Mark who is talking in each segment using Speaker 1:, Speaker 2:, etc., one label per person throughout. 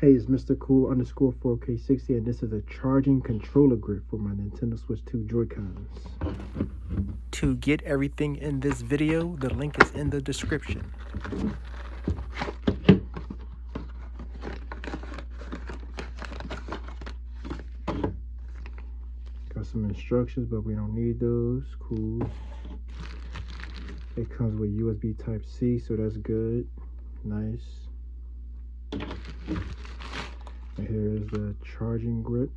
Speaker 1: Hey, it's Mr. Cool underscore 4K60, and this is a charging controller grip for my Nintendo Switch 2 Joy-Cons. To get everything in this video, the link is in the description. Got some instructions, but we don't need those. Cool. It comes with USB Type-C, so that's good. Nice. And here's the charging grip.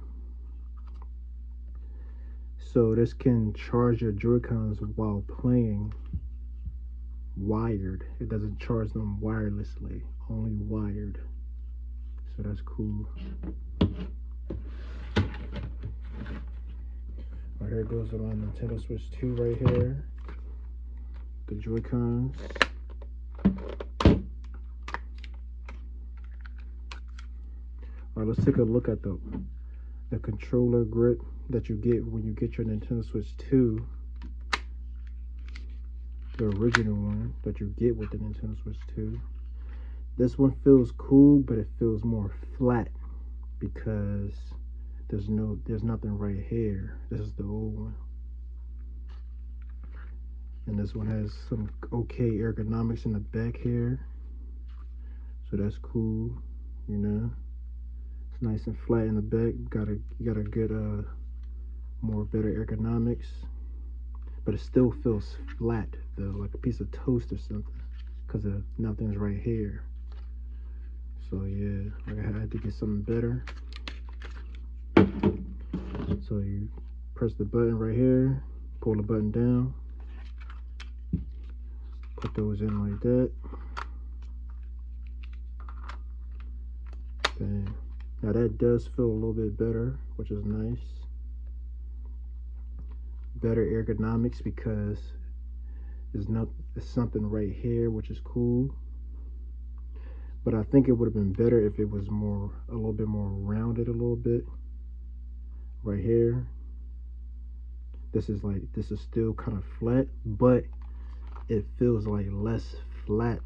Speaker 1: So this can charge your Joy-Cons while playing wired. It doesn't charge them wirelessly, only wired. So that's cool. Right here goes my Nintendo Switch 2 right here. The Joy-Cons. Alright, let's take a look at the controller grip that you get when you get your Nintendo Switch 2. The original one that you get with the Nintendo Switch 2. This one feels cool, but it feels more flat because there's nothing right here. This is the old one. And this one has some okay ergonomics in the back here. So that's cool, you know. It's nice and flat in the back. You got a good more better ergonomics. But it still feels flat though, like a piece of toast or something, because nothing's right here. So yeah, I had to get something better. So you press the button right here, pull the button down, put those in like that. Bang. Now that does feel a little bit better, which is nice. Better ergonomics because there's something right here, which is cool. But I think it would have been better if it was a little bit more rounded a little bit. Right here. This is still kind of flat, but it feels like less flat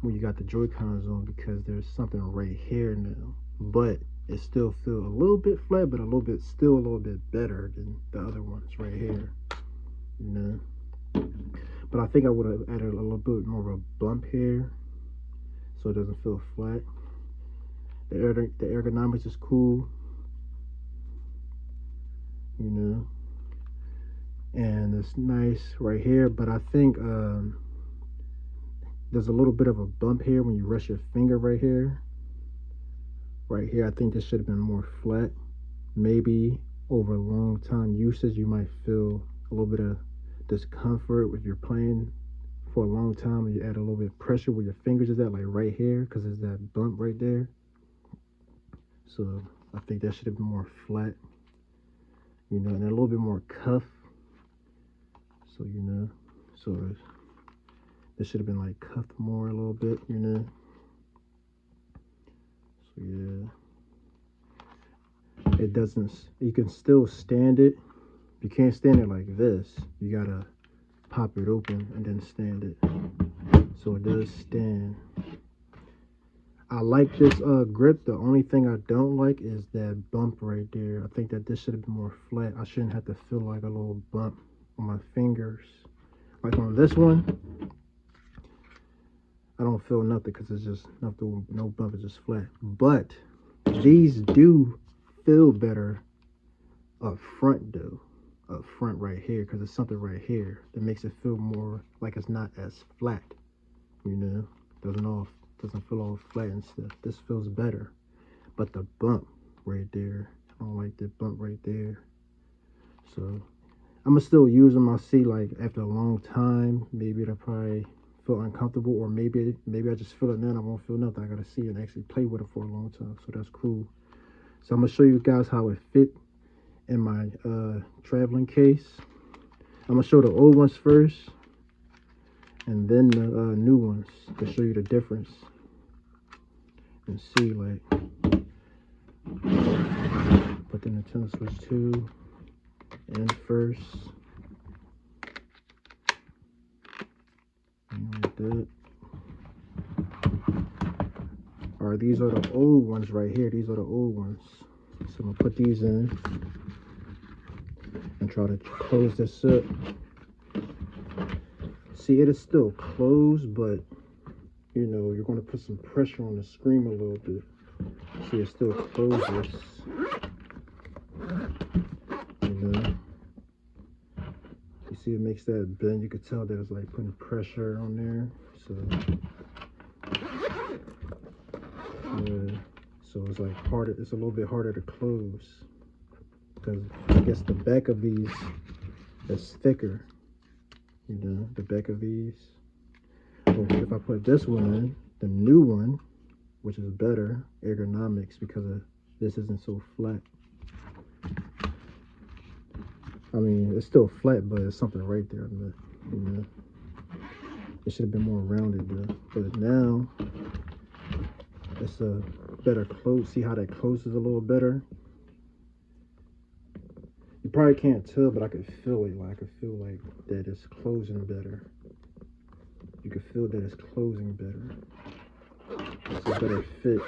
Speaker 1: when you got the Joy-Cons on because there's something right here now. But it still feels a little bit flat, but still a little bit better than the other ones right here, you know. But I think I would have added a little bit more of a bump here so it doesn't feel flat. The ergonomics is cool, you know, and it's nice right here. But I think there's a little bit of a bump here when you rest your finger right here. Right here, I think this should have been more flat. Maybe over a long time usage, you might feel a little bit of discomfort if you're playing for a long time and you add a little bit of pressure where your fingers is at, like right here, because there's that bump right there. So I think that should have been more flat, you know, and a little bit more cuff. So, you know, so this should have been like cuffed more a little bit, you know. So yeah, it doesn't, you can still stand it. You can't stand it like this. You gotta pop it open and then stand it. So it does stand. I like this grip. The only thing I don't like is that bump right there. I think that this should have been more flat. I shouldn't have to feel like a little bump on my fingers. Like on this one, I don't feel nothing because it's just nothing, no bump, it's just flat. But these do feel better up front though. Up front right here, because there's something right here that makes it feel more like it's not as flat, you know. Doesn't feel all flat and stuff. This feels better. But the bump right there, I don't like the bump right there. So I'm gonna still use them. I'll see, like after a long time, maybe it'll probably feel uncomfortable, or maybe I just feel it now and I won't feel nothing. I gotta see and actually play with it for a long time. So that's cool. So I'm gonna show you guys how it fit in my traveling case. I'm gonna show the old ones first and then the new ones to show you the difference and see, like, put the Nintendo Switch 2 in first, and like that. All right, these are the old ones right here. These are the old ones. So I'm gonna put these in and try to close this up. See, it is still closed, but you know, you're gonna put some pressure on the screen a little bit. See, it still closes. You know, you see, it makes that bend. You could tell that it's like putting pressure on there. So, yeah. So it's like harder. It's a little bit harder to close because I guess the back of these is thicker. You know, the back of these. So if I put this one in, the new one, which is better ergonomics because of this isn't so flat. I mean, it's still flat, but it's something right there. You know, it should have been more rounded though. But now it's a better close. See how that closes a little better? You probably can't tell, but I could feel it. Like I could feel like that it's closing better. You can feel that it's closing better. It's a better fit,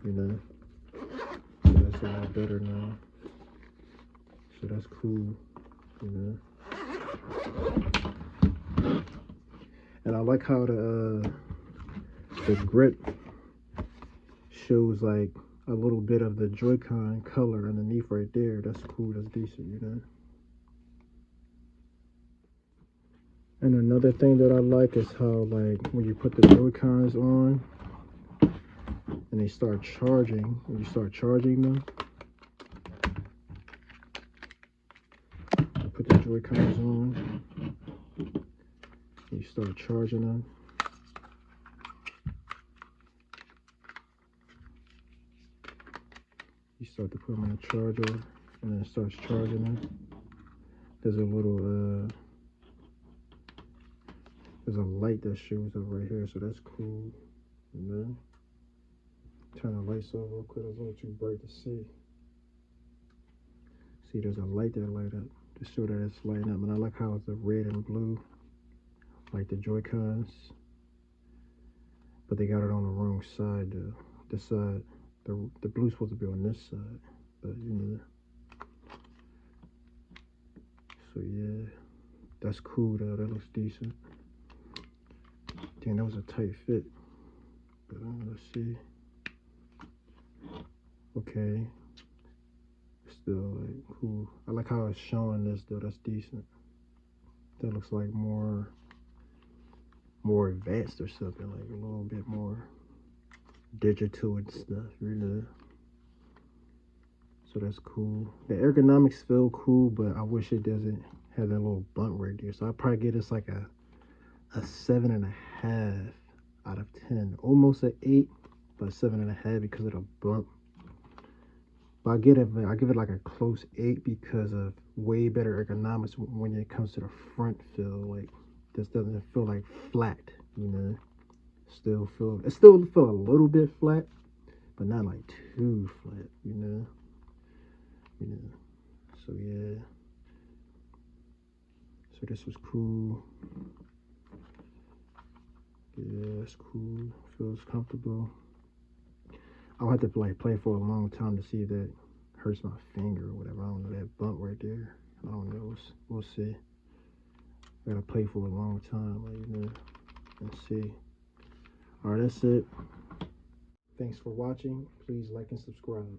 Speaker 1: you know. So that's a lot better now. So that's cool, you know. And I like how the grip shows like a little bit of the Joy-Con color underneath right there. That's cool. That's decent, you know. And another thing that I like is how like when you put the Joy-Cons on and they start charging, when you start charging them, you put the Joy-Cons on, you start charging them. You start to put them on the charger, and then it starts charging them. There's a little, there's a light that shows up right here, so that's cool. You know, turn the lights off real quick. It's a little too bright to see. See, there's a light that light up to show that it's lighting up, and I like how it's a red and blue, like the Joy-Cons. But they got it on the wrong side though. This side, the blue's supposed to be on this side, but you know. So yeah, that's cool though. That looks decent. Damn, that was a tight fit. But let's see. Okay, still like cool. I like how it's showing this though. That's decent. That looks like more advanced or something, like a little bit more digital and stuff, you know. So that's cool. The ergonomics feel cool, but I wish it doesn't have that little bump right there. So I'd probably give this like a 7.5 out of 10. Almost an 8, but 7.5 because of the bump. But I give it like a close 8 because of way better ergonomics when it comes to the front feel. Like this doesn't feel like flat, you know. It still feel a little bit flat, but not like too flat, you know. So yeah. So this was cool. Yeah, it's cool. Feels comfortable. I'll have to like play for a long time to see if that hurts my finger or whatever. I don't know, that bump right there. I don't know. We'll see. I gotta play for a long time, like, you know, and see. All right, that's it. Thanks for watching. Please like and subscribe.